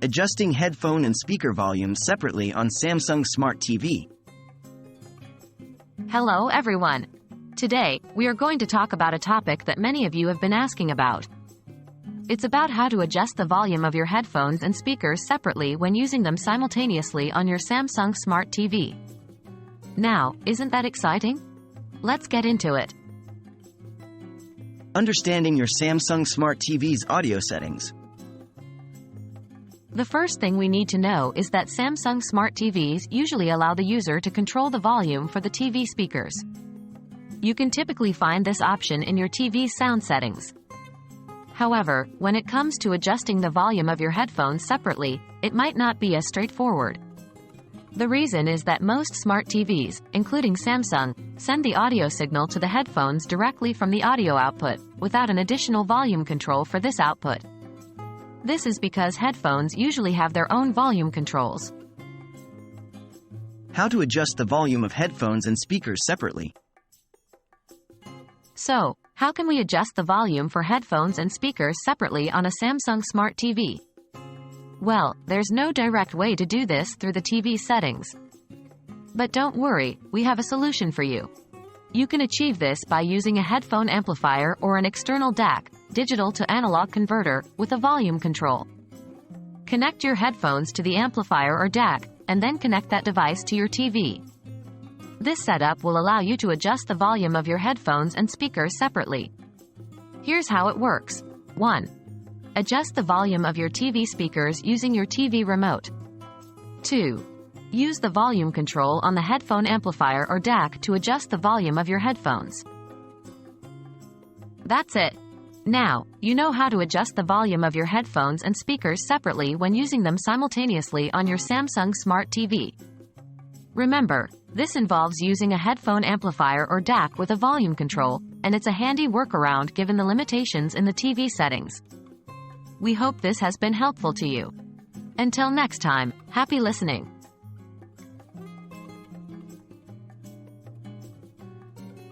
Adjusting headphone and speaker volume separately on Samsung Smart TV. Hello everyone. Today, we are going to talk about a topic that many of you have been asking about. It's about how to adjust the volume of your headphones and speakers separately when using them simultaneously on your Samsung Smart TV. Now, isn't that exciting? Let's get into it. Understanding your Samsung Smart TV's audio settings. The first thing we need to know is that Samsung Smart TVs usually allow the user to control the volume for the TV speakers. You can typically find this option in your TV's sound settings. However, when it comes to adjusting the volume of your headphones separately, it might not be as straightforward. The reason is that most smart TVs, including Samsung, send the audio signal to the headphones directly from the audio output, without an additional volume control for this output. This is because headphones usually have their own volume controls. How to adjust the volume of headphones and speakers separately. So, how can we adjust the volume for headphones and speakers separately on a Samsung Smart TV? Well, there's no direct way to do this through the TV settings. But don't worry, we have a solution for you. You can achieve this by using a headphone amplifier or an external DAC, digital to analog converter, with a volume control. Connect your headphones to the amplifier or DAC, and then connect that device to your TV. This setup will allow you to adjust the volume of your headphones and speakers separately. Here's how it works. 1. Adjust the volume of your TV speakers using your TV remote. 2. Use the volume control on the headphone amplifier or DAC to adjust the volume of your headphones. That's it. Now, you know how to adjust the volume of your headphones and speakers separately when using them simultaneously on your Samsung Smart TV. Remember, this involves using a headphone amplifier or DAC with a volume control, and it's a handy workaround given the limitations in the TV settings. We hope this has been helpful to you. Until next time, happy listening.